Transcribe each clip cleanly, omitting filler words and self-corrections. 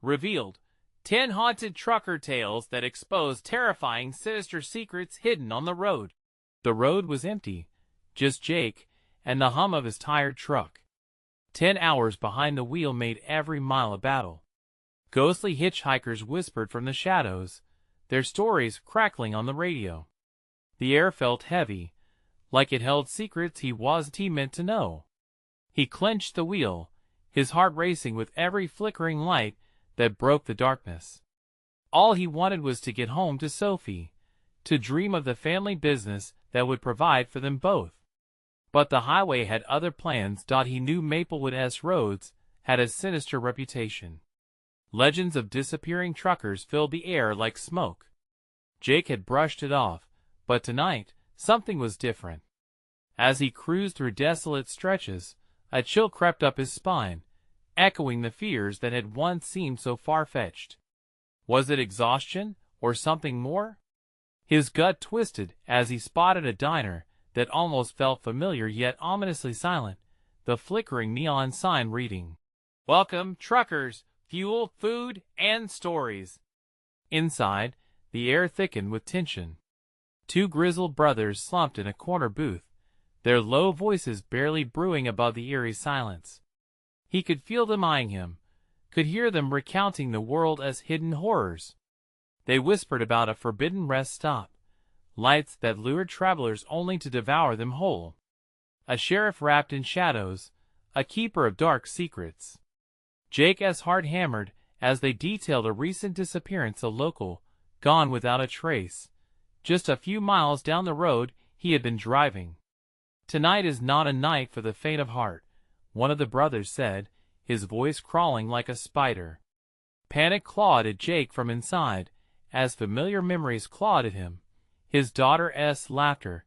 revealed 10 haunted trucker tales that expose terrifying, sinister secrets hidden on the road. The road was empty, just Jake and the hum of his tired truck. 10 hours behind the wheel made every mile a battle. Ghostly hitchhikers whispered from the shadows, their stories crackling on the radio. The air felt heavy, like it held secrets he wasn't meant to know. He clenched the wheel, his heart racing with every flickering light that broke the darkness. All he wanted was to get home to Sophie, to dream of the family business that would provide for them both. But the highway had other plans. He knew Maplewood's roads had a sinister reputation. Legends of disappearing truckers filled the air like smoke. Jake had brushed it off, but tonight, something was different. As he cruised through desolate stretches, a chill crept up his spine, echoing the fears that had once seemed so far-fetched. Was it exhaustion, or something more? His gut twisted as he spotted a diner that almost felt familiar yet ominously silent, the flickering neon sign reading, "Welcome, truckers, fuel, food, and stories." Inside, the air thickened with tension. Two grizzled brothers slumped in a corner booth, their low voices barely brewing above the eerie silence. He could feel them eyeing him, could hear them recounting the world as hidden horrors. They whispered about a forbidden rest stop, lights that lured travelers only to devour them whole. A sheriff wrapped in shadows, a keeper of dark secrets. Jake's heart hammered as they detailed a recent disappearance, a local, gone without a trace, just a few miles down the road he had been driving. "Tonight is not a night for the faint of heart," one of the brothers said, his voice crawling like a spider. Panic clawed at Jake from inside, as familiar memories clawed at him. His daughter's laughter,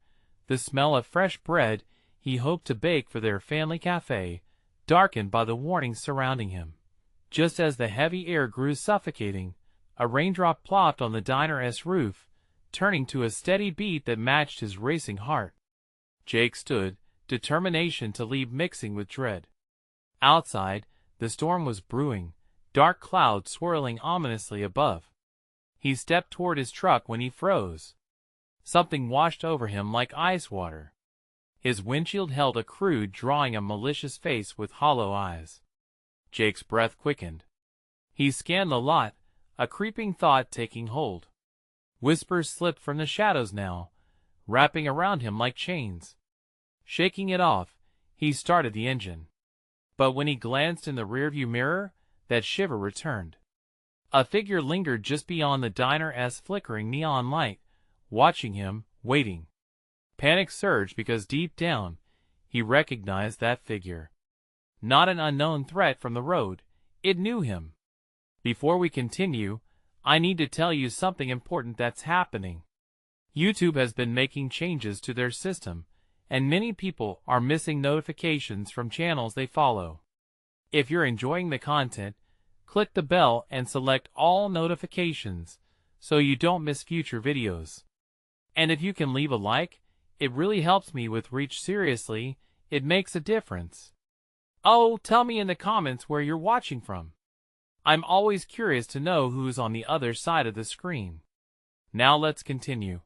the smell of fresh bread he hoped to bake for their family cafe, darkened by the warnings surrounding him. Just as the heavy air grew suffocating, a raindrop plopped on the diner's roof, turning to a steady beat that matched his racing heart. Jake stood, determination to leave mixing with dread. Outside, the storm was brewing, dark clouds swirling ominously above. He stepped toward his truck when he froze. Something washed over him like ice water. His windshield held a crude drawing, a malicious face with hollow eyes. Jake's breath quickened. He scanned the lot, a creeping thought taking hold. Whispers slipped from the shadows now, wrapping around him like chains. Shaking it off, he started the engine. But when he glanced in the rearview mirror, that shiver returned. A figure lingered just beyond the diner's flickering neon light, watching him, waiting. Panic surged because deep down, he recognized that figure. Not an unknown threat from the road, it knew him. "Before we continue, I need to tell you something important that's happening. YouTube has been making changes to their system, and many people are missing notifications from channels they follow. If you're enjoying the content, click the bell and select all notifications so you don't miss future videos. And if you can leave a like, it really helps me with reach. Seriously, it makes a difference. Oh, tell me in the comments where you're watching from. I'm always curious to know who's on the other side of the screen." Now let's continue.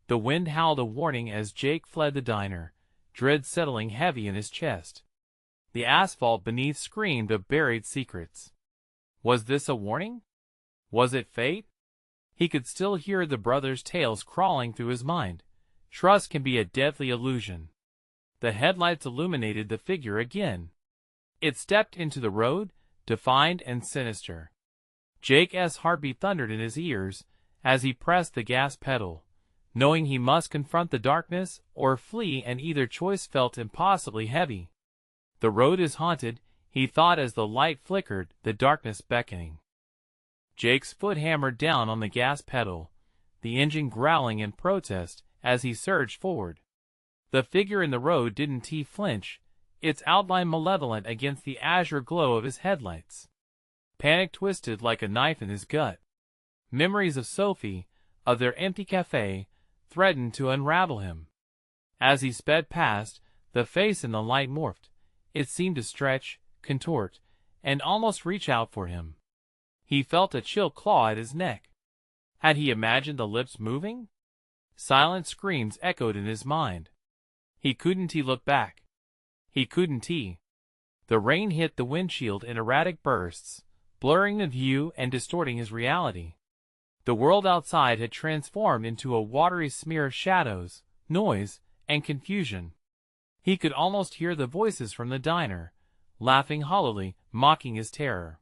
The wind howled a warning as Jake fled the diner, dread settling heavy in his chest. The asphalt beneath screamed of buried secrets. Was this a warning? Was it fate? He could still hear the brothers' tales crawling through his mind. Trust can be a deadly illusion. The headlights illuminated the figure again. It stepped into the road, defined and sinister. Jake's heartbeat thundered in his ears as he pressed the gas pedal, knowing he must confront the darkness or flee, and either choice felt impossibly heavy. The road is haunted, he thought as the light flickered, the darkness beckoning. Jake's foot hammered down on the gas pedal, the engine growling in protest as he surged forward. The figure in the road didn't flinch, its outline malevolent against the azure glow of his headlights. Panic twisted like a knife in his gut. Memories of Sophie, of their empty cafe, threatened to unravel him. As he sped past, the face in the light morphed. It seemed to stretch, contort, and almost reach out for him. He felt a chill claw at his neck. Had he imagined the lips moving? Silent screams echoed in his mind. He couldn't look back. He couldn't. The rain hit the windshield in erratic bursts, blurring the view and distorting his reality. The world outside had transformed into a watery smear of shadows, noise, and confusion. He could almost hear the voices from the diner, laughing hollowly, mocking his terror.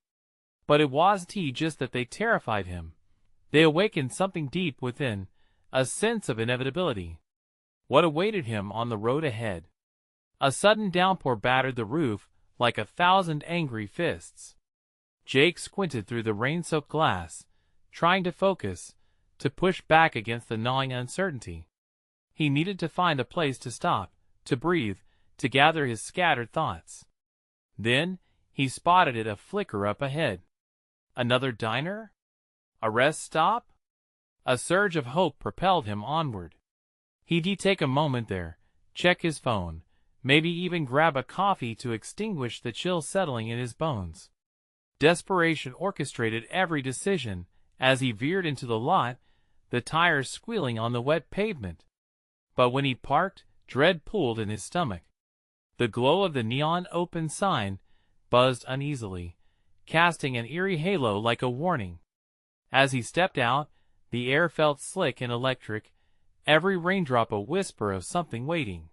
But it wasn't just that they terrified him. They awakened something deep within, a sense of inevitability. What awaited him on the road ahead? A sudden downpour battered the roof like 1,000 angry fists. Jake squinted through the rain-soaked glass, trying to focus, to push back against the gnawing uncertainty. He needed to find a place to stop, to breathe, to gather his scattered thoughts. Then, he spotted it a flicker up ahead. Another diner? A rest stop? A surge of hope propelled him onward. He'd take a moment there, check his phone, maybe even grab a coffee to extinguish the chill settling in his bones. Desperation orchestrated every decision as he veered into the lot, the tires squealing on the wet pavement. But when he parked, dread pulled in his stomach. The glow of the neon open sign buzzed uneasily, casting an eerie halo like a warning. As he stepped out, the air felt slick and electric, every raindrop a whisper of something waiting.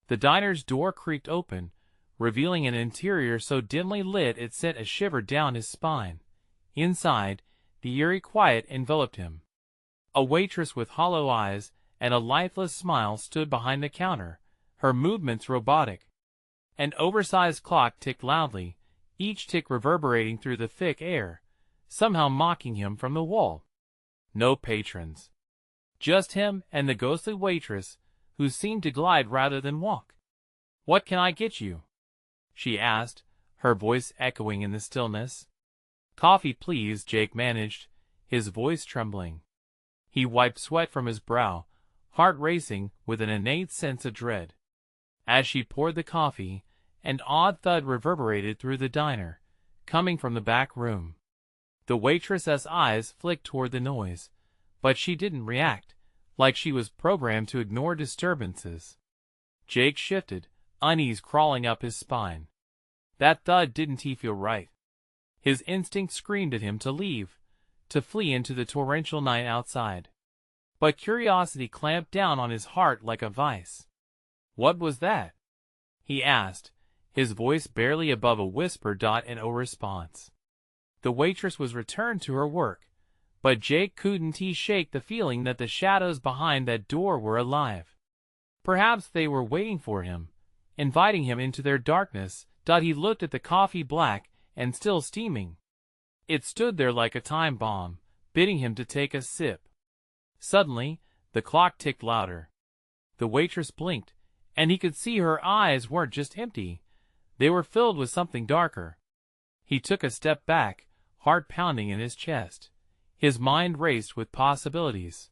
The diner's door creaked open, revealing an interior so dimly lit it sent a shiver down his spine. Inside, the eerie quiet enveloped him. A waitress with hollow eyes and a lifeless smile stood behind the counter, her movements robotic. An oversized clock ticked loudly, each tick reverberating through the thick air, somehow mocking him from the wall. No patrons. Just him and the ghostly waitress, who seemed to glide rather than walk. "What can I get you?" she asked, her voice echoing in the stillness. "Coffee, please," Jake managed, his voice trembling. He wiped sweat from his brow, heart racing with an innate sense of dread. As she poured the coffee, an odd thud reverberated through the diner, coming from the back room. The waitress's eyes flicked toward the noise, but she didn't react, like she was programmed to ignore disturbances. Jake shifted, unease crawling up his spine. That thud didn't feel right. His instinct screamed at him to leave, to flee into the torrential night outside. But curiosity clamped down on his heart like a vice. "What was that?" he asked, his voice barely above a whisper. And no response. The waitress was returned to her work, but Jake couldn't shake the feeling that the shadows behind that door were alive. Perhaps they were waiting for him, inviting him into their darkness. He looked at the coffee, black and still steaming. It stood there like a time bomb, bidding him to take a sip. Suddenly, the clock ticked louder. The waitress blinked, and he could see her eyes weren't just empty. They were filled with something darker. He took a step back, heart pounding in his chest. His mind raced with possibilities.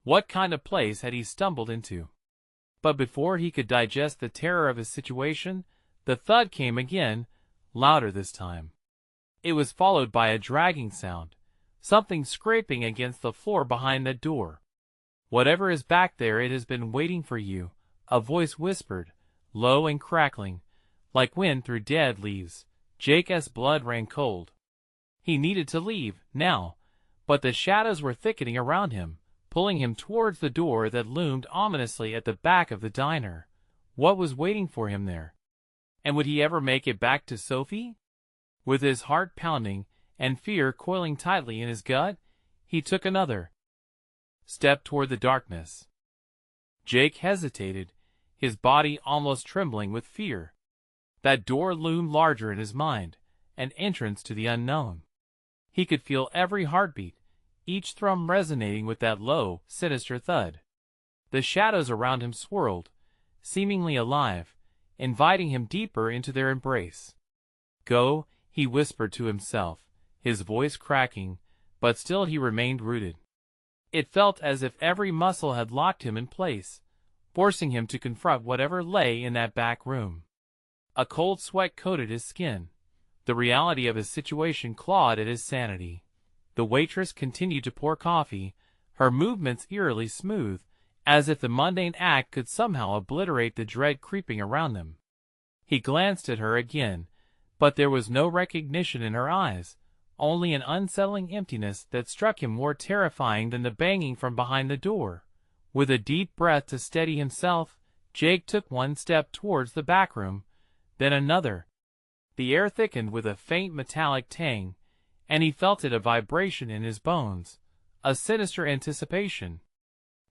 What kind of place had he stumbled into? But before he could digest the terror of his situation, the thud came again, louder this time. It was followed by a dragging sound, something scraping against the floor behind the door. "Whatever is back there, it has been waiting for you," a voice whispered, low and crackling, like wind through dead leaves. Jake's blood ran cold. He needed to leave, now, but the shadows were thickening around him, pulling him towards the door that loomed ominously at the back of the diner. What was waiting for him there? And would he ever make it back to Sophie? With his heart pounding and fear coiling tightly in his gut, he took another step toward the darkness. Jake hesitated, his body almost trembling with fear. That door loomed larger in his mind, an entrance to the unknown. He could feel every heartbeat, each thrum resonating with that low, sinister thud. The shadows around him swirled, seemingly alive, inviting him deeper into their embrace. "Go," he whispered to himself, his voice cracking, but still he remained rooted. It felt as if every muscle had locked him in place, forcing him to confront whatever lay in that back room. A cold sweat coated his skin, The reality of his situation clawed at his sanity. The waitress continued to pour coffee, her movements eerily smooth, as if the mundane act could somehow obliterate the dread creeping around them. He glanced at her again, but there was no recognition in her eyes, only an unsettling emptiness that struck him more terrifying than the banging from behind the door. With a deep breath to steady himself, Jake took one step towards the back room, then another. The air thickened with a faint metallic tang, and he felt it a vibration in his bones, a sinister anticipation.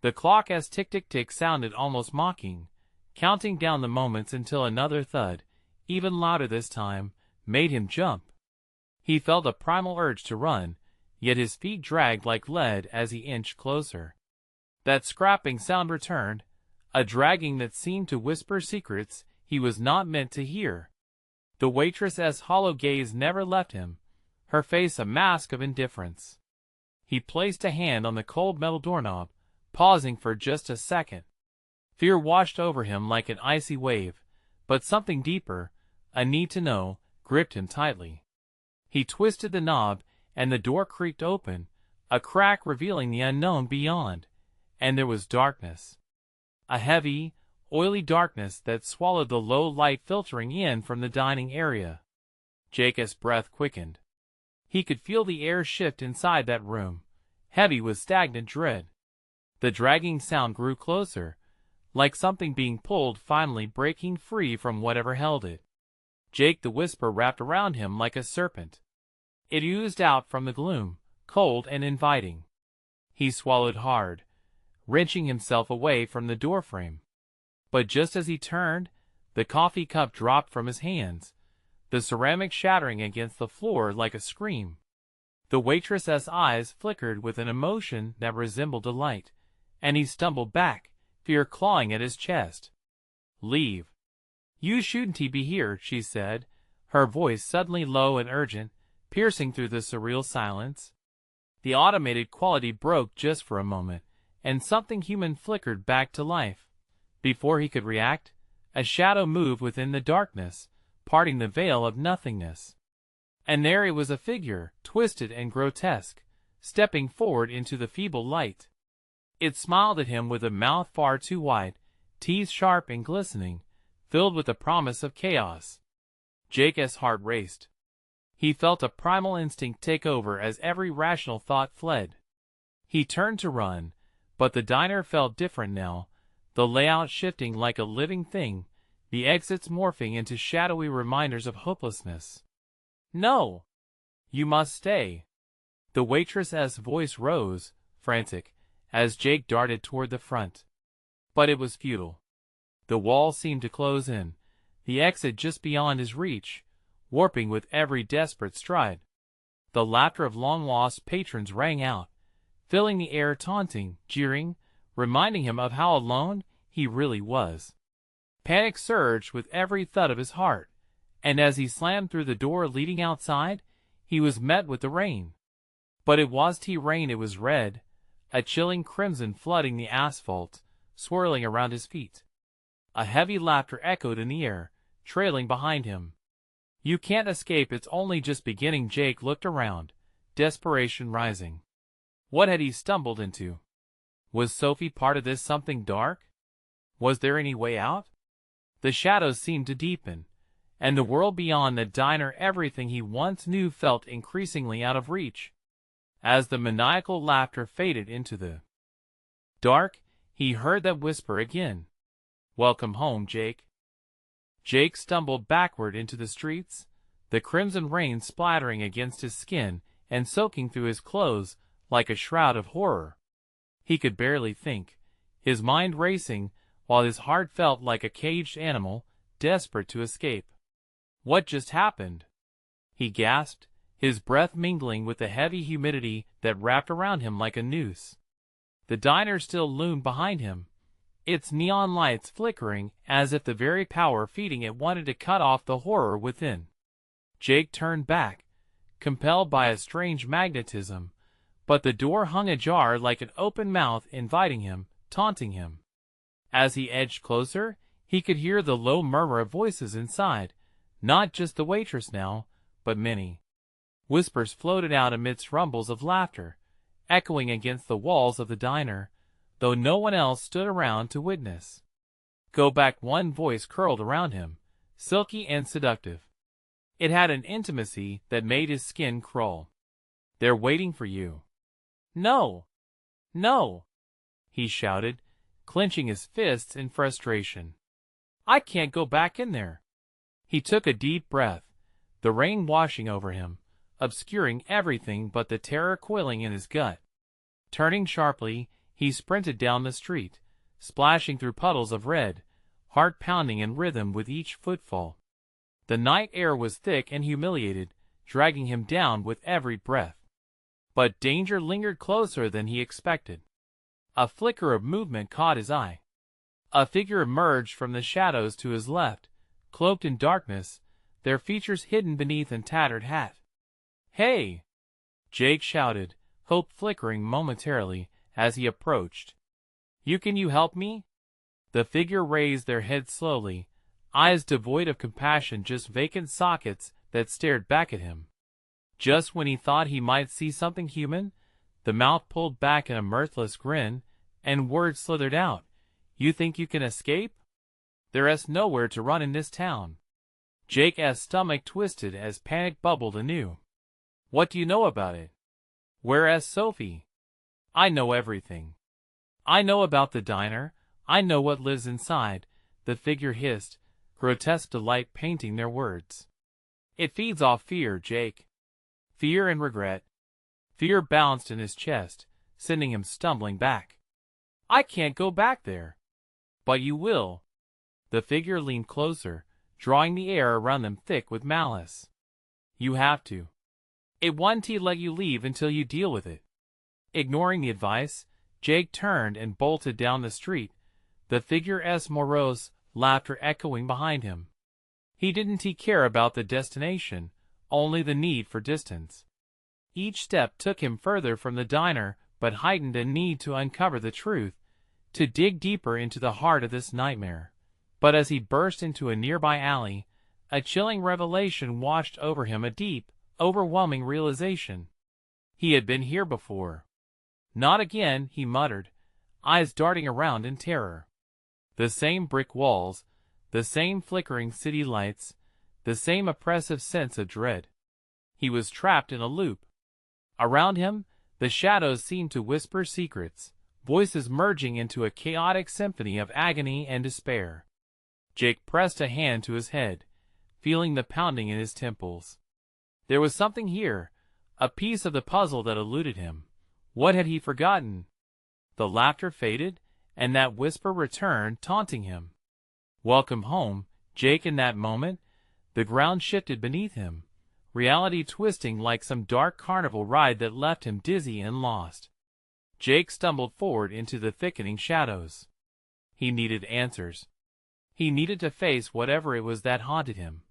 The clock as tick-tick-tick sounded almost mocking, counting down the moments until another thud, even louder this time, made him jump. He felt a primal urge to run, yet his feet dragged like lead as he inched closer. That scrapping sound returned, a dragging that seemed to whisper secrets he was not meant to hear. The waitress's hollow gaze never left him, her face a mask of indifference. He placed a hand on the cold metal doorknob, pausing for just a second. Fear washed over him like an icy wave, but something deeper, a need to know, gripped him tightly. He twisted the knob, and the door creaked open, a crack revealing the unknown beyond, and there was darkness. A heavy, oily darkness that swallowed the low light filtering in from the dining area. Jake's breath quickened. He could feel the air shift inside that room, heavy with stagnant dread. The dragging sound grew closer, like something being pulled finally breaking free from whatever held it. Jake, the whisper wrapped around him like a serpent. It oozed out from the gloom, cold and inviting. He swallowed hard, wrenching himself away from the doorframe. But just as he turned, the coffee cup dropped from his hands, the ceramic shattering against the floor like a scream. The waitress's eyes flickered with an emotion that resembled delight, and he stumbled back, fear clawing at his chest. "Leave. You shouldn't be here," she said, her voice suddenly low and urgent, piercing through the surreal silence. The automated quality broke just for a moment, and something human flickered back to life. Before he could react, a shadow moved within the darkness, parting the veil of nothingness. And there it was, a figure, twisted and grotesque, stepping forward into the feeble light. It smiled at him with a mouth far too wide, teeth sharp and glistening, filled with the promise of chaos. Jake's heart raced. He felt a primal instinct take over as every rational thought fled. He turned to run, but the diner felt different now, the layout shifting like a living thing, the exits morphing into shadowy reminders of hopelessness. "No! You must stay." The waitress's voice rose, frantic, as Jake darted toward the front. But it was futile. The wall seemed to close in, the exit just beyond his reach, warping with every desperate stride. The laughter of long-lost patrons rang out, filling the air, taunting, jeering, reminding him of how alone he really was. Panic surged with every thud of his heart, and as he slammed through the door leading outside, he was met with the rain. But it wasn't rain, it was red, a chilling crimson flooding the asphalt, swirling around his feet. A heavy laughter echoed in the air, trailing behind him. "You can't escape, it's only just beginning." Jake looked around, desperation rising. What had he stumbled into? Was Sophie part of this something dark? Was there any way out? The shadows seemed to deepen, and the world beyond the diner, everything he once knew, felt increasingly out of reach. As the maniacal laughter faded into the dark, he heard that whisper again. "Welcome home, Jake." Jake stumbled backward into the streets, the crimson rain splattering against his skin and soaking through his clothes like a shroud of horror. He could barely think, his mind racing, while his heart felt like a caged animal, desperate to escape. "What just happened?" he gasped, his breath mingling with the heavy humidity that wrapped around him like a noose. The diner still loomed behind him, its neon lights flickering as if the very power feeding it wanted to cut off the horror within. Jake turned back, compelled by a strange magnetism, but the door hung ajar like an open mouth, inviting him, taunting him. As he edged closer, he could hear the low murmur of voices inside, not just the waitress now, but many. Whispers floated out amidst rumbles of laughter, echoing against the walls of the diner, though no one else stood around to witness. "Go back," one voice curled around him, silky and seductive. It had an intimacy that made his skin crawl. "They're waiting for you." "No! No!" he shouted, clenching his fists in frustration. "I can't go back in there." He took a deep breath, the rain washing over him, obscuring everything but the terror coiling in his gut. Turning sharply, he sprinted down the street, splashing through puddles of red, heart pounding in rhythm with each footfall. The night air was thick and humiliated, dragging him down with every breath. But danger lingered closer than he expected. A flicker of movement caught his eye. A figure emerged from the shadows to his left, cloaked in darkness, their features hidden beneath a tattered hat. "Hey!" Jake shouted, hope flickering momentarily as he approached. Can you help me?" The figure raised their head slowly, eyes devoid of compassion, just vacant sockets that stared back at him. Just when he thought he might see something human, the mouth pulled back in a mirthless grin, and words slithered out. "You think you can escape? There's nowhere to run in this town." Jake's stomach twisted as panic bubbled anew. "What do you know about it? Where's Sophie?" "I know everything. I know about the diner. I know what lives inside," the figure hissed, grotesque delight painting their words. "It feeds off fear, Jake. Fear and regret." Fear bounced in his chest, sending him stumbling back. "I can't go back there." "But you will." The figure leaned closer, drawing the air around them thick with malice. "You have to. It won't let you leave until you deal with it." Ignoring the advice, Jake turned and bolted down the street, the figure's morose laughter echoing behind him. He didn't care about the destination, only the need for distance. Each step took him further from the diner, but heightened a need to uncover the truth, to dig deeper into the heart of this nightmare. But as he burst into a nearby alley, a chilling revelation washed over him, a deep, overwhelming realization. He had been here before. "Not again," he muttered, eyes darting around in terror. The same brick walls, the same flickering city lights, the same oppressive sense of dread. He was trapped in a loop. Around him, the shadows seemed to whisper secrets, voices merging into a chaotic symphony of agony and despair. Jake pressed a hand to his head, feeling the pounding in his temples. There was something here, a piece of the puzzle that eluded him. What had he forgotten? The laughter faded, and that whisper returned, taunting him. Welcome home, Jake. In that moment, the ground shifted beneath him, reality twisting like some dark carnival ride that left him dizzy and lost. Jake stumbled forward into the thickening shadows. He needed answers. He needed to face whatever it was that haunted him.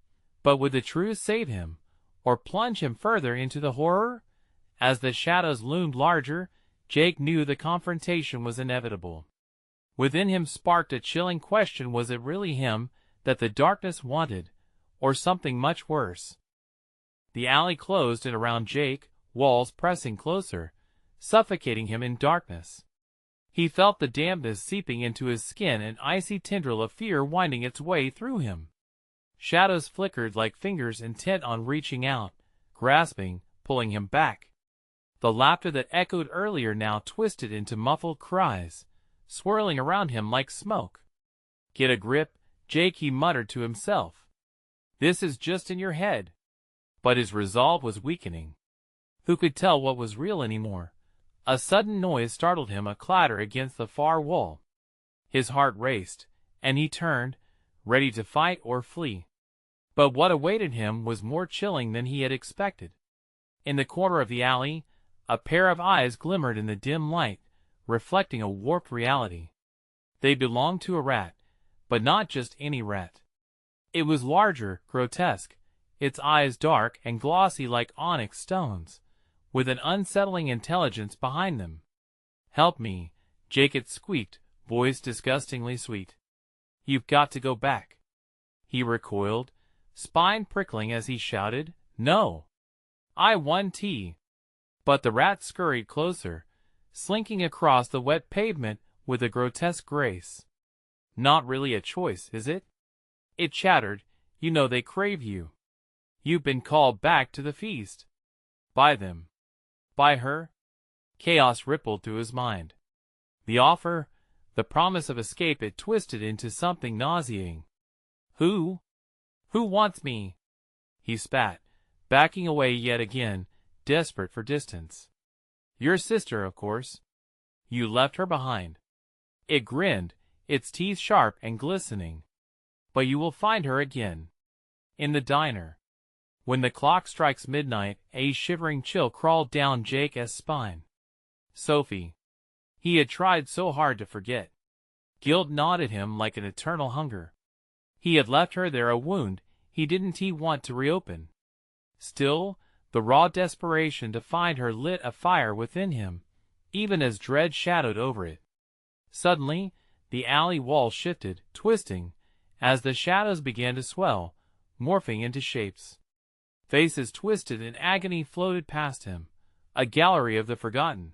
But would the truth save him, or plunge him further into the horror? As the shadows loomed larger, Jake knew the confrontation was inevitable. Within him sparked a chilling question: was it really him that the darkness wanted, or something much worse? The alley closed in around Jake, walls pressing closer, suffocating him in darkness. He felt the dampness seeping into his skin, an icy tendril of fear winding its way through him. Shadows flickered like fingers intent on reaching out, grasping, pulling him back. The laughter that echoed earlier now twisted into muffled cries, swirling around him like smoke. "Get a grip, Jake," he muttered to himself. "This is just in your head." But his resolve was weakening. Who could tell what was real anymore? A sudden noise startled him, a clatter against the far wall. His heart raced, and he turned, ready to fight or flee. But what awaited him was more chilling than he had expected. In the corner of the alley, a pair of eyes glimmered in the dim light, reflecting a warped reality. They belonged to a rat, but not just any rat. It was larger, grotesque, its eyes dark and glossy like onyx stones, with an unsettling intelligence behind them. "Help me," Jake, it squeaked, voice disgustingly sweet. "You've got to go back." He recoiled, spine prickling as he shouted, No. I want tea. But the rat scurried closer, slinking across the wet pavement with a grotesque grace. Not really a choice, is it? It chattered. You know they crave you. You've been called back to the feast. By them. By her? Chaos rippled through his mind. The offer, the promise of escape, it twisted into something nauseating. Who? Who wants me? He spat, backing away yet again, desperate for distance. Your sister, of course. You left her behind. It grinned, its teeth sharp and glistening. But you will find her again. In the diner. When the clock strikes midnight, a shivering chill crawled down Jake's spine. Sophie. He had tried so hard to forget. Guilt gnawed at him like an eternal hunger. He had left her there, a wound he didn't want to reopen. Still, the raw desperation to find her lit a fire within him, even as dread shadowed over it. Suddenly, the alley wall shifted, twisting, as the shadows began to swell, morphing into shapes. Faces twisted in agony floated past him, a gallery of the forgotten.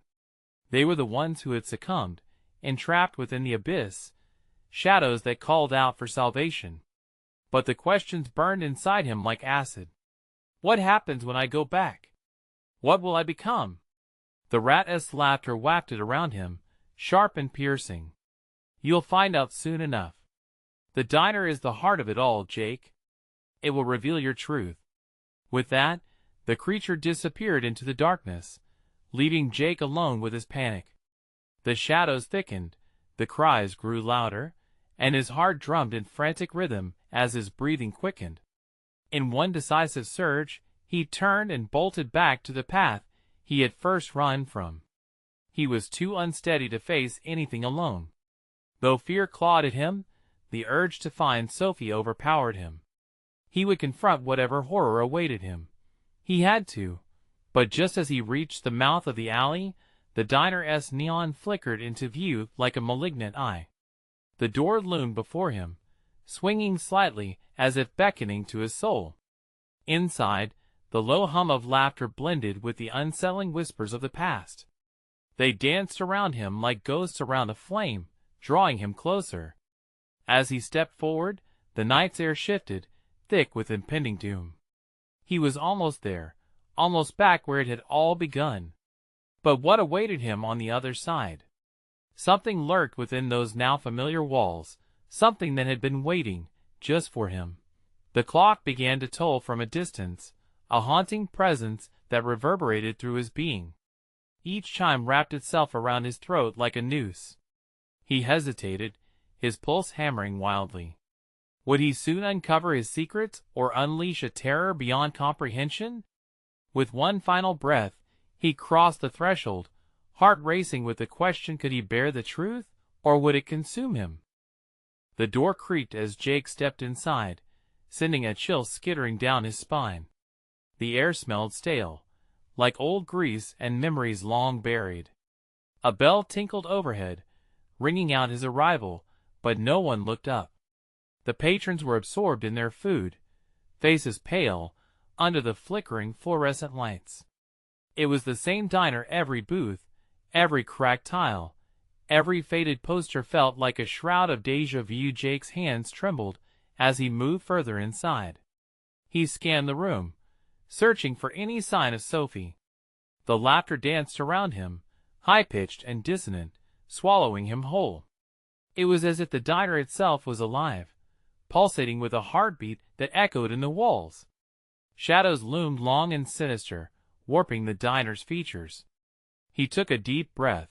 They were the ones who had succumbed, entrapped within the abyss, shadows that called out for salvation. But the questions burned inside him like acid. What happens when I go back? What will I become? The rat-esque laughter wafted around him, sharp and piercing. You'll find out soon enough. The diner is the heart of it all, Jake. It will reveal your truth. With that, the creature disappeared into the darkness, leaving Jake alone with his panic. The shadows thickened, the cries grew louder, and his heart drummed in frantic rhythm as his breathing quickened. In one decisive surge, he turned and bolted back to the path he had first run from. He was too unsteady to face anything alone. Though fear clawed at him, the urge to find Sophie overpowered him. He would confront whatever horror awaited him. He had to. But just as he reached the mouth of the alley, the diner's neon flickered into view like a malignant eye. The door loomed before him, swinging slightly as if beckoning to his soul. Inside, the low hum of laughter blended with the unsettling whispers of the past. They danced around him like ghosts around a flame, drawing him closer. As he stepped forward, the night's air shifted, thick with impending doom. He was almost there, almost back where it had all begun. But what awaited him on the other side? Something lurked within those now familiar walls, something that had been waiting, just for him. The clock began to toll from a distance, a haunting presence that reverberated through his being. Each chime wrapped itself around his throat like a noose. He hesitated, his pulse hammering wildly. Would he soon uncover his secrets or unleash a terror beyond comprehension? With one final breath, he crossed the threshold, heart racing with the question: could he bear the truth, or would it consume him? The door creaked as Jake stepped inside, sending a chill skittering down his spine. The air smelled stale, like old grease and memories long buried. A bell tinkled overhead, ringing out his arrival, but no one looked up. The patrons were absorbed in their food, faces pale, under the flickering fluorescent lights. It was the same diner. Every booth, every cracked tile, every faded poster felt like a shroud of déjà vu. Jake's hands trembled as he moved further inside. He scanned the room, searching for any sign of Sophie. The laughter danced around him, high-pitched and dissonant, swallowing him whole. It was as if the diner itself was alive, pulsating with a heartbeat that echoed in the walls. Shadows loomed long and sinister, warping the diner's features. He took a deep breath,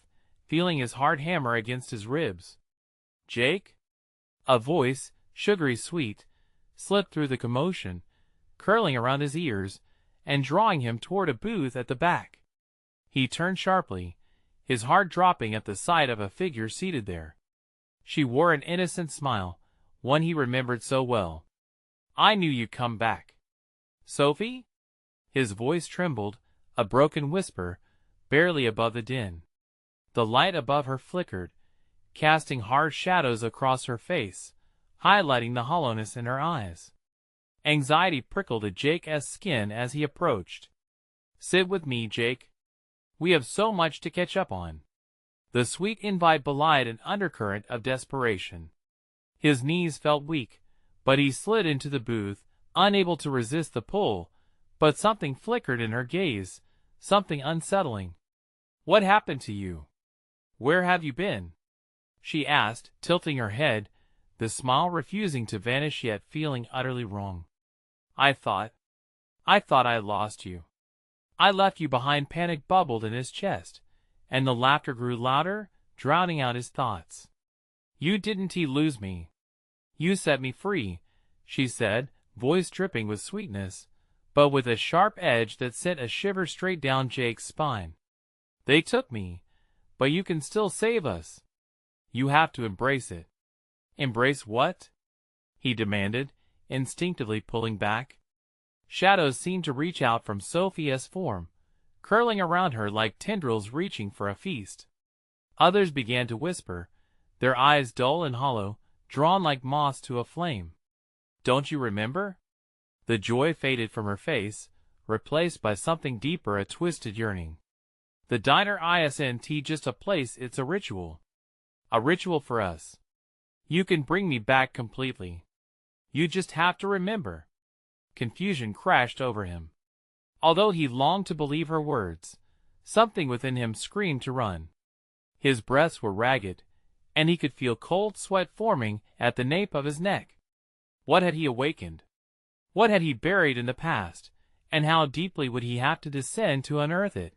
feeling his heart hammer against his ribs. Jake? A voice, sugary sweet, slipped through the commotion, curling around his ears and drawing him toward a booth at the back. He turned sharply, his heart dropping at the sight of a figure seated there. She wore an innocent smile, one he remembered so well. I knew you'd come back. Sophie? His voice trembled, a broken whisper, barely above the din. The light above her flickered, casting hard shadows across her face, highlighting the hollowness in her eyes. Anxiety prickled at Jake's skin as he approached. "Sit with me, Jake. We have so much to catch up on." The sweet invite belied an undercurrent of desperation. His knees felt weak, but he slid into the booth, unable to resist the pull. But something flickered in her gaze, something unsettling. "What happened to you? Where have you been?" she asked, tilting her head, the smile refusing to vanish yet feeling utterly wrong. I thought I lost you. I left you behind." Panic bubbled in his chest, and the laughter grew louder, drowning out his thoughts. "You didn't lose me. You set me free," she said, voice dripping with sweetness, but with a sharp edge that sent a shiver straight down Jake's spine. "They took me, but you can still save us. You have to embrace it." "Embrace what?" he demanded, instinctively pulling back. Shadows seemed to reach out from Sophia's form, curling around her like tendrils reaching for a feast. Others began to whisper, their eyes dull and hollow, drawn like moths to a flame. "Don't you remember?" The joy faded from her face, replaced by something deeper, a twisted yearning. "The diner isn't just a place, it's a ritual. A ritual for us. You can bring me back completely. You just have to remember." Confusion crashed over him. Although he longed to believe her words, something within him screamed to run. His breaths were ragged, and he could feel cold sweat forming at the nape of his neck. What had he awakened? What had he buried in the past, and how deeply would he have to descend to unearth it?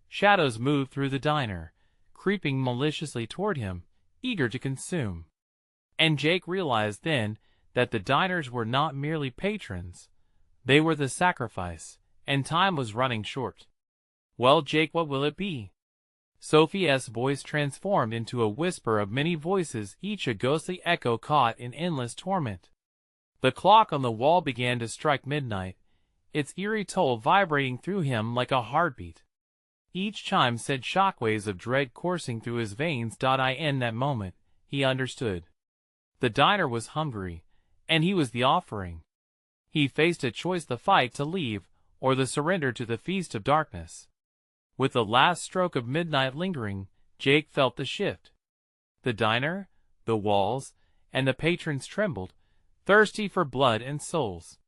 Shadows moved through the diner, creeping maliciously toward him, eager to consume. And Jake realized then that the diners were not merely patrons. They were the sacrifice, and time was running short. "Well, Jake, what will it be?" Sophie's voice transformed into a whisper of many voices, each a ghostly echo caught in endless torment. The clock on the wall began to strike midnight, its eerie toll vibrating through him like a heartbeat. Each chime sent shockwaves of dread coursing through his veins. In that moment, he understood. The diner was hungry, and he was the offering. He faced a choice: the fight to leave, or the surrender to the feast of darkness. With the last stroke of midnight lingering, Jake felt the shift. The diner, the walls, and the patrons trembled, thirsty for blood and souls.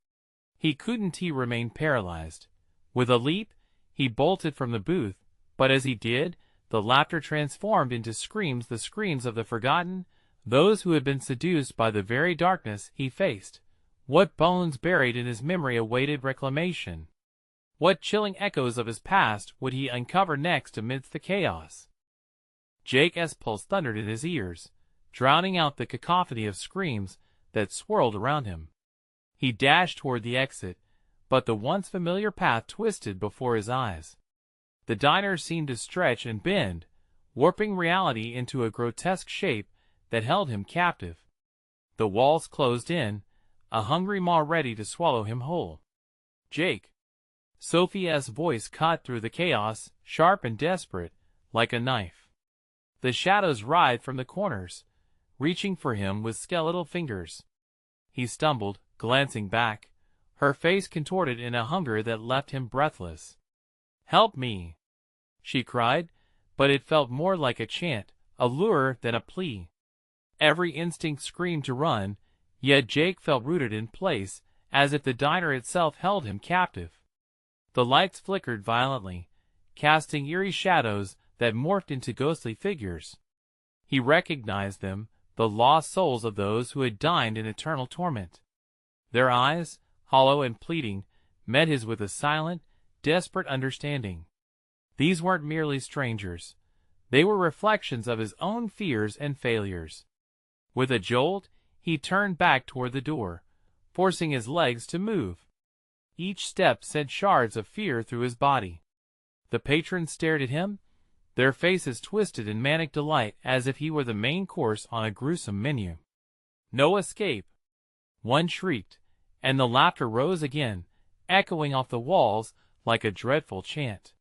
He couldn't remain paralyzed. With a leap, he bolted from the booth, but as he did, the laughter transformed into screams, the screams of the forgotten, those who had been seduced by the very darkness he faced. What bones buried in his memory awaited reclamation? What chilling echoes of his past would he uncover next amidst the chaos? Jake's pulse thundered in his ears, drowning out the cacophony of screams that swirled around him. He dashed toward the exit, but the once familiar path twisted before his eyes. The diner seemed to stretch and bend, warping reality into a grotesque shape that held him captive. The walls closed in, a hungry maw ready to swallow him whole. "Jake!" Sophia's voice cut through the chaos, sharp and desperate, like a knife. The shadows writhed from the corners, reaching for him with skeletal fingers. He stumbled, glancing back, her face contorted in a hunger that left him breathless. "Help me!" she cried, but it felt more like a chant, a lure than a plea. Every instinct screamed to run, yet Jake felt rooted in place, as if the diner itself held him captive. The lights flickered violently, casting eerie shadows that morphed into ghostly figures. He recognized them, the lost souls of those who had died in eternal torment. Their eyes, hollow and pleading, met his with a silent, desperate understanding. These weren't merely strangers. They were reflections of his own fears and failures. With a jolt, he turned back toward the door, forcing his legs to move. Each step sent shards of fear through his body. The patrons stared at him, their faces twisted in manic delight as if he were the main course on a gruesome menu. "No escape!" One shrieked, and the laughter rose again, echoing off the walls like a dreadful chant.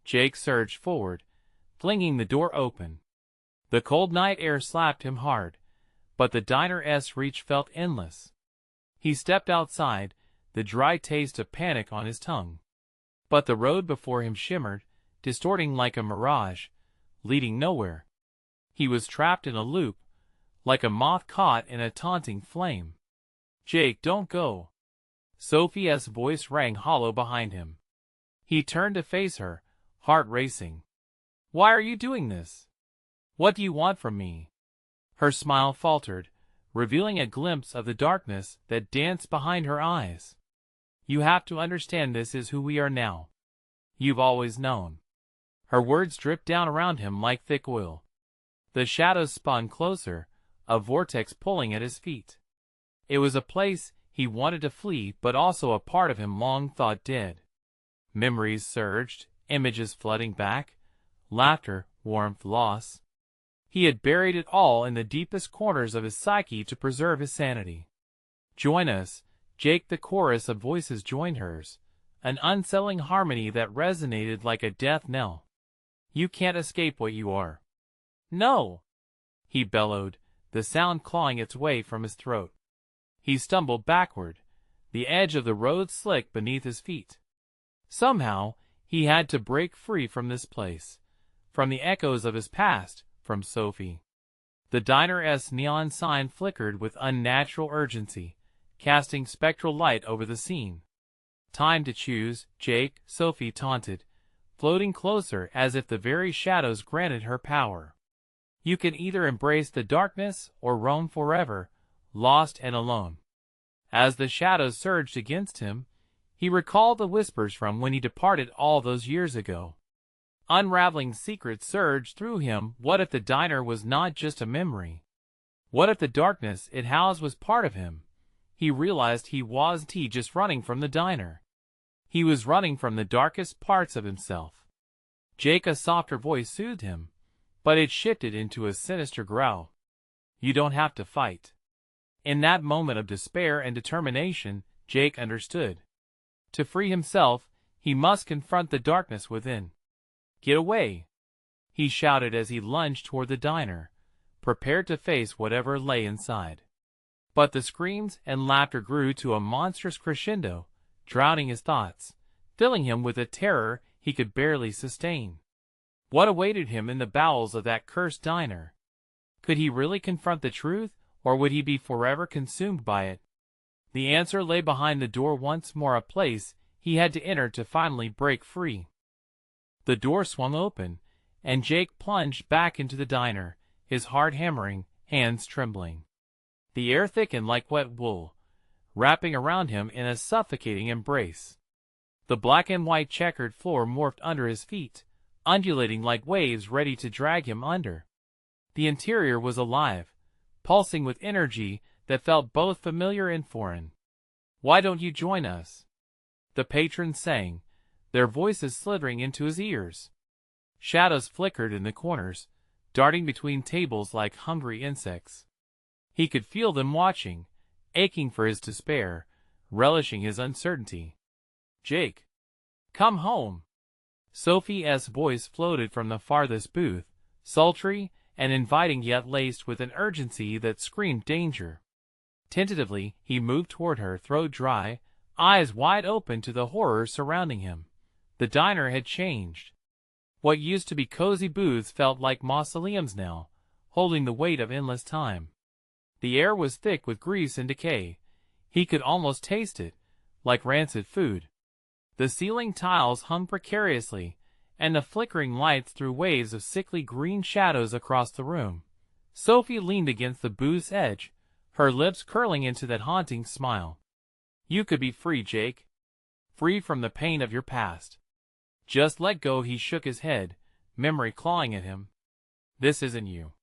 Jake surged forward, flinging the door open. The cold night air slapped him hard, but the diner's reach felt endless. He stepped outside, the dry taste of panic on his tongue. But the road before him shimmered, distorting like a mirage, leading nowhere. He was trapped in a loop, like a moth caught in a taunting flame. "Jake, don't go." Sophie's voice rang hollow behind him. He turned to face her, heart racing. "Why are you doing this? What do you want from me?" Her smile faltered, revealing a glimpse of the darkness that danced behind her eyes. "You have to understand this is who we are now. You've always known." Her words dripped down around him like thick oil. The shadows spun closer, a vortex pulling at his feet. It was a place he wanted to flee, but also a part of him long thought dead. Memories surged, images flooding back, laughter, warmth, loss. He had buried it all in the deepest corners of his psyche to preserve his sanity. "Join us, Jake." The chorus of voices joined hers, an unsettling harmony that resonated like a death knell. "You can't escape what you are." "No!" he bellowed, the sound clawing its way from his throat. He stumbled backward, the edge of the road slick beneath his feet. Somehow, he had to break free from this place, from the echoes of his past, from Sophie. The diner's neon sign flickered with unnatural urgency, casting spectral light over the scene. "Time to choose, Jake," Sophie taunted, floating closer as if the very shadows granted her power. "You can either embrace the darkness or roam forever, lost and alone." As the shadows surged against him, he recalled the whispers from when he departed all those years ago. Unraveling secrets surged through him. What if the diner was not just a memory? What if the darkness it housed was part of him? He realized he wasn't just running from the diner. He was running from the darkest parts of himself. Jake, a softer voice soothed him, but it shifted into a sinister growl. "You don't have to fight." In that moment of despair and determination, Jake understood. To free himself, he must confront the darkness within. "Get away!" he shouted as he lunged toward the diner, prepared to face whatever lay inside. But the screams and laughter grew to a monstrous crescendo, drowning his thoughts, filling him with a terror he could barely sustain. What awaited him in the bowels of that cursed diner? Could he really confront the truth, or would he be forever consumed by it? The answer lay behind the door once more, a place he had to enter to finally break free. The door swung open, and Jake plunged back into the diner, his heart hammering, hands trembling. The air thickened like wet wool, wrapping around him in a suffocating embrace. The black and white checkered floor morphed under his feet, undulating like waves ready to drag him under. The interior was alive, pulsing with energy that felt both familiar and foreign. "Why don't you join us?" the patrons sang, their voices slithering into his ears. Shadows flickered in the corners, darting between tables like hungry insects. He could feel them watching, aching for his despair, relishing his uncertainty. "Jake, come home!" Sophie's voice floated from the farthest booth, sultry and inviting yet laced with an urgency that screamed danger. Tentatively, he moved toward her, throat dry, eyes wide open to the horror surrounding him. The diner had changed. What used to be cozy booths felt like mausoleums now, holding the weight of endless time. The air was thick with grease and decay. He could almost taste it, like rancid food. The ceiling tiles hung precariously, and the flickering lights threw waves of sickly green shadows across the room. Sophie leaned against the booth's edge, her lips curling into that haunting smile. "You could be free, Jake. Free from the pain of your past. Just let go." He shook his head, memory clawing at him. "This isn't you.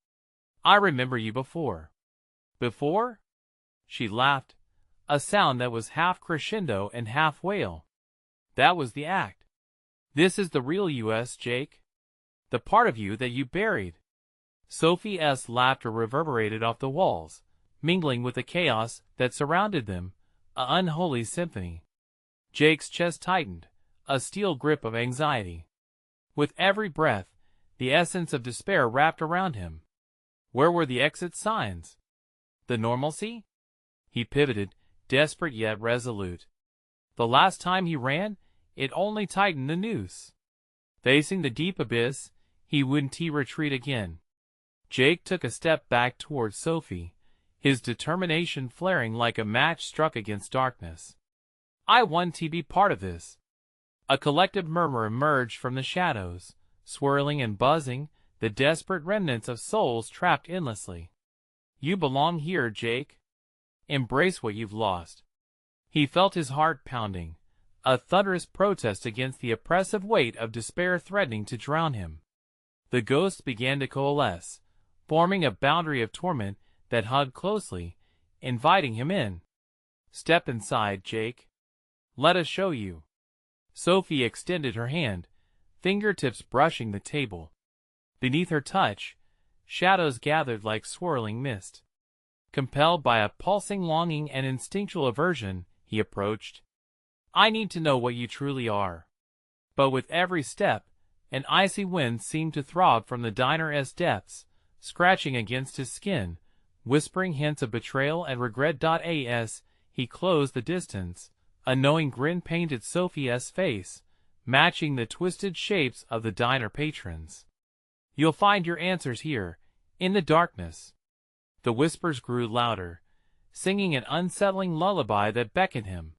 I remember you before." "Before?" She laughed, a sound that was half crescendo and half wail. "That was the act. This is the real U.S., Jake. The part of you that you buried." Sophie's laughter reverberated off the walls, mingling with the chaos that surrounded them, an unholy symphony. Jake's chest tightened, a steel grip of anxiety. With every breath, the essence of despair wrapped around him. Where were the exit signs? The normalcy? He pivoted, desperate yet resolute. The last time he ran, it only tightened the noose. Facing the deep abyss, he wouldn't retreat again. Jake took a step back towards Sophie, his determination flaring like a match struck against darkness. "I want to be part of this." A collective murmur emerged from the shadows, swirling and buzzing, the desperate remnants of souls trapped endlessly. "You belong here, Jake. Embrace what you've lost." He felt his heart pounding, a thunderous protest against the oppressive weight of despair threatening to drown him. The ghosts began to coalesce, forming a boundary of torment that hugged closely, inviting him in. "Step inside, Jake. Let us show you." Sophie extended her hand, fingertips brushing the table. Beneath her touch, shadows gathered like swirling mist. Compelled by a pulsing longing and instinctual aversion, he approached. "I need to know what you truly are." But with every step, an icy wind seemed to throb from the diner's depths, scratching against his skin, whispering hints of betrayal and regret. As he closed the distance, a knowing grin painted Sophie's face, matching the twisted shapes of the diner patrons. "You'll find your answers here, in the darkness." The whispers grew louder, singing an unsettling lullaby that beckoned him.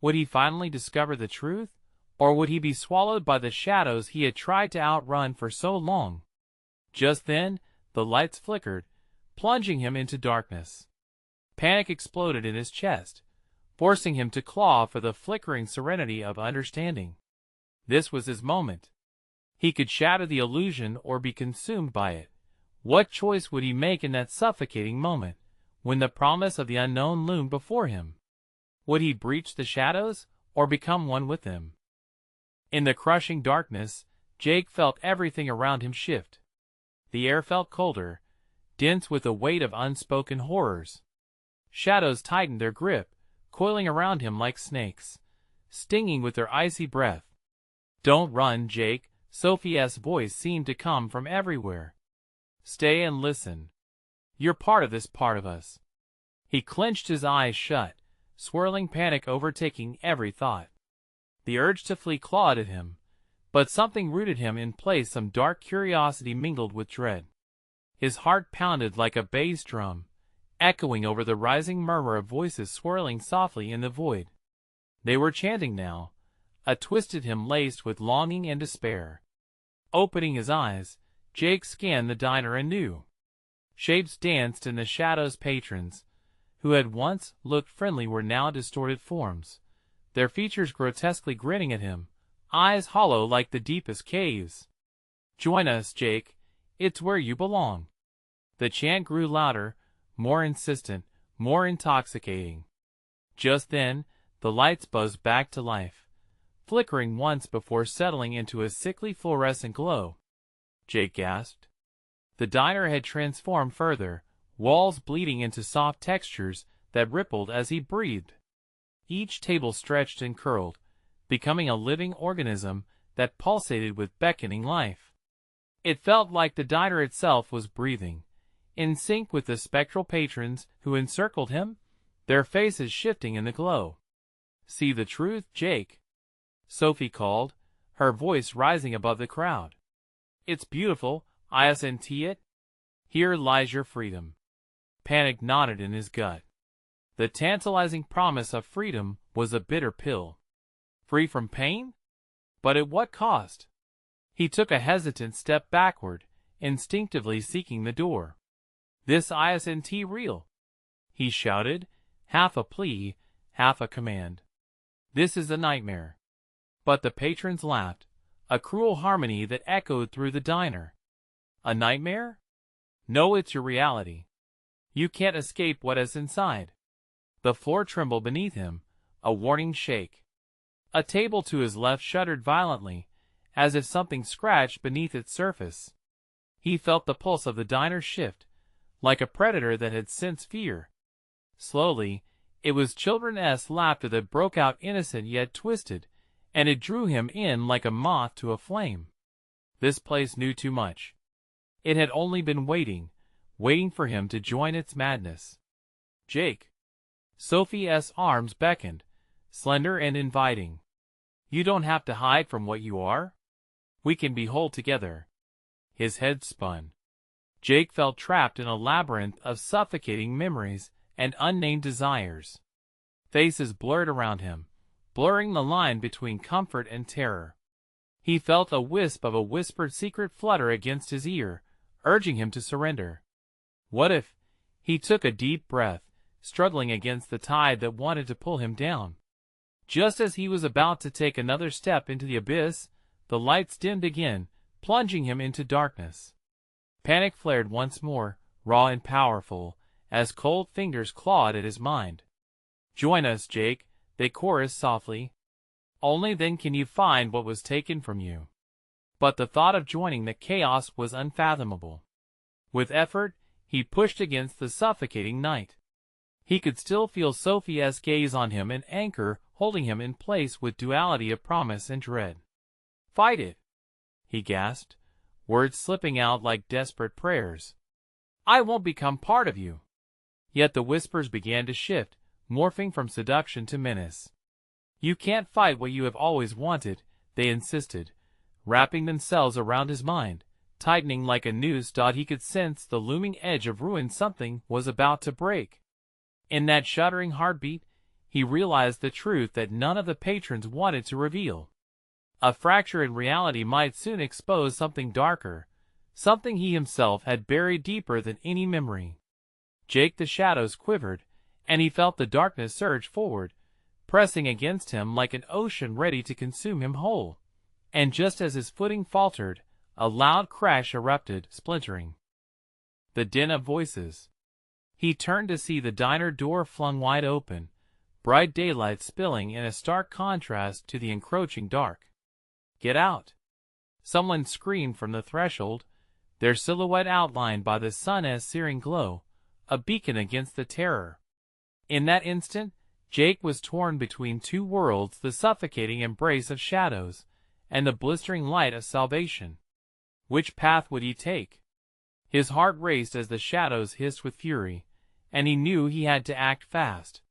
Would he finally discover the truth, or would he be swallowed by the shadows he had tried to outrun for so long? Just then, the lights flickered, plunging him into darkness. Panic exploded in his chest, forcing him to claw for the flickering serenity of understanding. This was his moment. He could shatter the illusion or be consumed by it. What choice would he make in that suffocating moment, when the promise of the unknown loomed before him? Would he breach the shadows, or become one with them? In the crushing darkness, Jake felt everything around him shift. The air felt colder, dense with the weight of unspoken horrors. Shadows tightened their grip, coiling around him like snakes, stinging with their icy breath. "Don't run, Jake," Sophie's voice seemed to come from everywhere. "Stay and listen. You're part of this part of us." He clenched his eyes shut, swirling panic overtaking every thought. The urge to flee clawed at him, but something rooted him in place, some dark curiosity mingled with dread. His heart pounded like a bass drum, echoing over the rising murmur of voices swirling softly in the void. They were chanting now, a twisted hymn laced with longing and despair. Opening his eyes, Jake scanned the diner anew. Shapes danced in the shadows. Patrons, who had once looked friendly, were now distorted forms, their features grotesquely grinning at him, eyes hollow like the deepest caves. "Join us, Jake. It's where you belong." The chant grew louder, more insistent, more intoxicating. Just then, the lights buzzed back to life, flickering once before settling into a sickly fluorescent glow. Jake gasped. The diner had transformed further, walls bleeding into soft textures that rippled as he breathed. Each table stretched and curled, becoming a living organism that pulsated with beckoning life. It felt like the diner itself was breathing, in sync with the spectral patrons who encircled him, their faces shifting in the glow. "See the truth, Jake," Sophie called, her voice rising above the crowd. "It's beautiful, isn't it? Here lies your freedom." Panic knotted in his gut. The tantalizing promise of freedom was a bitter pill. Free from pain? But at what cost? He took a hesitant step backward, instinctively seeking the door. "This isn't real," he shouted, half a plea, half a command. "This is a nightmare." But the patrons laughed, a cruel harmony that echoed through the diner. "A nightmare? No, it's your reality. You can't escape what is inside." The floor trembled beneath him, a warning shake. A table to his left shuddered violently, as if something scratched beneath its surface. He felt the pulse of the diner shift, like a predator that had sensed fear. Slowly, it was children's laughter that broke out, innocent yet twisted, and it drew him in like a moth to a flame. This place knew too much. It had only been waiting for him to join its madness. "Jake." Sophie's arms beckoned, slender and inviting. You don't have to hide from what you are. We can be whole together. His head spun. Jake felt trapped in a labyrinth of suffocating memories and unnamed desires. Faces blurred around him, blurring the line between comfort and terror. He felt a wisp of a whispered secret flutter against his ear, urging him to surrender. What if? He took a deep breath, struggling against the tide that wanted to pull him down. Just as he was about to take another step into the abyss, the lights dimmed again, plunging him into darkness. Panic flared once more, raw and powerful, as cold fingers clawed at his mind. "Join us, Jake," they chorused softly. "Only then can you find what was taken from you." But the thought of joining the chaos was unfathomable. With effort, he pushed against the suffocating night. He could still feel Sophie's gaze on him, an anchor holding him in place with duality of promise and dread. "Fight it," he gasped, words slipping out like desperate prayers. "I won't become part of you." Yet the whispers began to shift, morphing from seduction to menace. "You can't fight what you have always wanted," they insisted, wrapping themselves around his mind, tightening like a noose. He could sense the looming edge of ruin. Something was about to break. In that shuddering heartbeat, he realized the truth that none of the patrons wanted to reveal. A fracture in reality might soon expose something darker, something he himself had buried deeper than any memory. Jake, the shadows quivered, and he felt the darkness surge forward, pressing against him like an ocean ready to consume him whole. And just as his footing faltered, a loud crash erupted, splintering. The din of voices. He turned to see the diner door flung wide open, bright daylight spilling in a stark contrast to the encroaching dark. "Get out!" Someone screamed from the threshold, their silhouette outlined by the sun's searing glow, a beacon against the terror. In that instant, Jake was torn between two worlds, the suffocating embrace of shadows, and the blistering light of salvation. Which path would he take? His heart raced as the shadows hissed with fury, and he knew he had to act fast.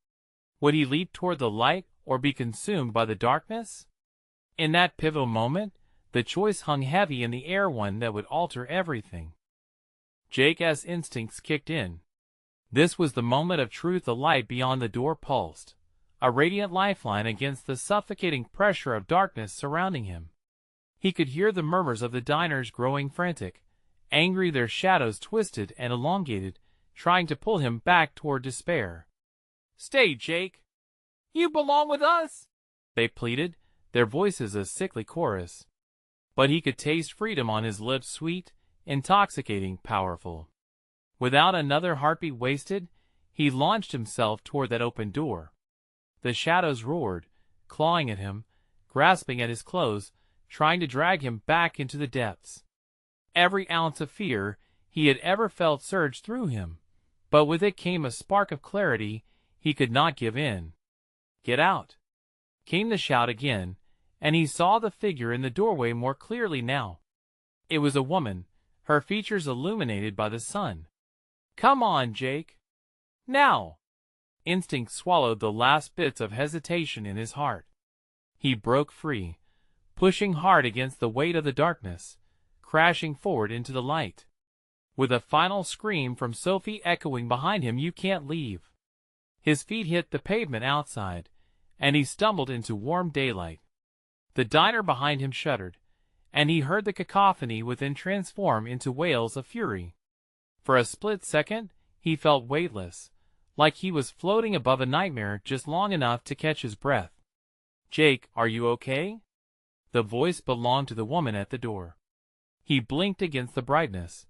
Would he leap toward the light or be consumed by the darkness? In that pivotal moment, the choice hung heavy in the air, one that would alter everything. Jake's instincts kicked in. This was the moment of truth. The light beyond the door pulsed, a radiant lifeline against the suffocating pressure of darkness surrounding him. He could hear the murmurs of the diners growing frantic, angry, their shadows twisted and elongated, trying to pull him back toward despair. "Stay, Jake! You belong with us!" they pleaded, their voices a sickly chorus. But he could taste freedom on his lips, sweet, intoxicating, powerful. Without another heartbeat wasted, he launched himself toward that open door. The shadows roared, clawing at him, grasping at his clothes, trying to drag him back into the depths. Every ounce of fear he had ever felt surged through him, but with it came a spark of clarity. He could not give in. "Get out!" came the shout again, and he saw the figure in the doorway more clearly now. It was a woman, her features illuminated by the sun. "Come on, Jake! Now!" Instinct swallowed the last bits of hesitation in his heart. He broke free, pushing hard against the weight of the darkness, crashing forward into the light. With a final scream from Sophie echoing behind him, "You can't leave!" His feet hit the pavement outside, and he stumbled into warm daylight. The diner behind him shuddered, and he heard the cacophony within transform into wails of fury. For a split second, he felt weightless, like he was floating above a nightmare just long enough to catch his breath. "Jake, are you okay?" The voice belonged to the woman at the door. He blinked against the brightness,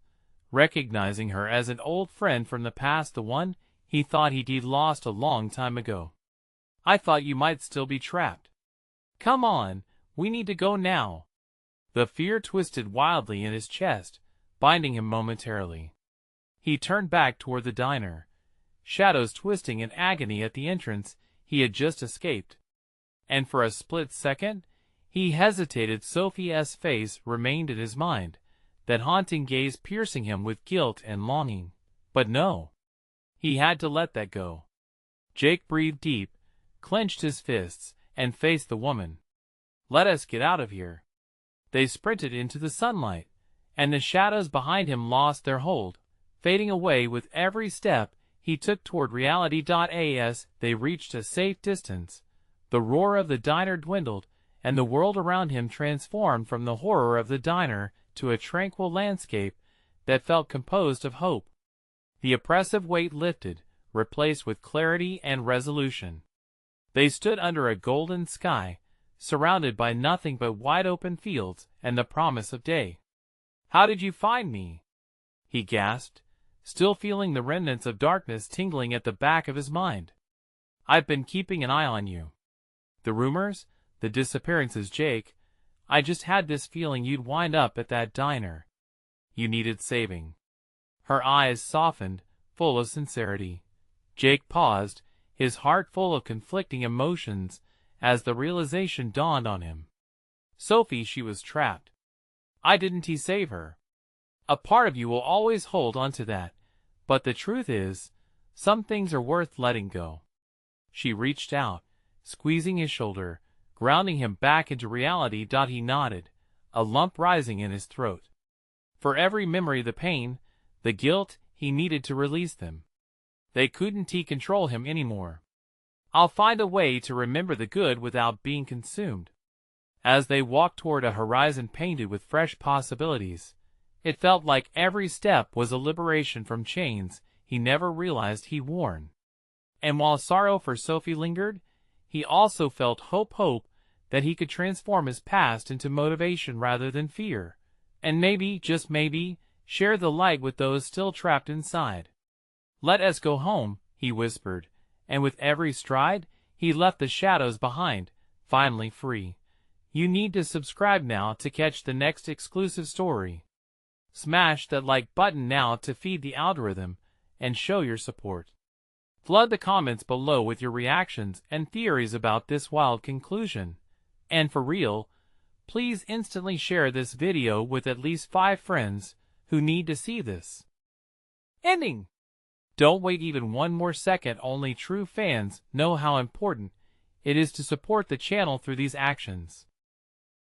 recognizing her as an old friend from the past, the one he thought he'd lost a long time ago. "I thought you might still be trapped. Come on, we need to go now." The fear twisted wildly in his chest, binding him momentarily. He turned back toward the diner, shadows twisting in agony at the entrance he had just escaped. And for a split second, he hesitated. Sophie's face remained in his mind, that haunting gaze piercing him with guilt and longing. But no. He had to let that go. Jake breathed deep, clenched his fists, and faced the woman. "Let us get out of here." They sprinted into the sunlight, and the shadows behind him lost their hold, fading away with every step he took toward reality. As they reached a safe distance, the roar of the diner dwindled, and the world around him transformed from the horror of the diner to a tranquil landscape that felt composed of hope. The oppressive weight lifted, replaced with clarity and resolution. They stood under a golden sky, surrounded by nothing but wide-open fields and the promise of day. "How did you find me?" he gasped, still feeling the remnants of darkness tingling at the back of his mind. "I've been keeping an eye on you. The rumors, the disappearances, Jake. I just had this feeling you'd wind up at that diner. You needed saving." Her eyes softened, full of sincerity. Jake paused, his heart full of conflicting emotions, as the realization dawned on him. Sophie, she was trapped. Why didn't he save her? A part of you will always hold on to that, but the truth is, some things are worth letting go. She reached out, squeezing his shoulder, grounding him back into reality. He nodded, a lump rising in his throat. For every memory, the pain, the guilt, he needed to release them. They couldn't control him anymore. "I'll find a way to remember the good without being consumed." As they walked toward a horizon painted with fresh possibilities, it felt like every step was a liberation from chains he never realized he'd worn. And while sorrow for Sophie lingered, he also felt hope that he could transform his past into motivation rather than fear, and maybe, just maybe, share the light with those still trapped inside. "Let us go home," he whispered, and with every stride, he left the shadows behind, finally free. You need to subscribe now to catch the next exclusive story. Smash that like button now to feed the algorithm and show your support. Flood the comments below with your reactions and theories about this wild conclusion. And for real, please instantly share this video with at least 5 friends who need to see this ending. Don't wait even one more second. Only true fans know how important it is to support the channel through these actions.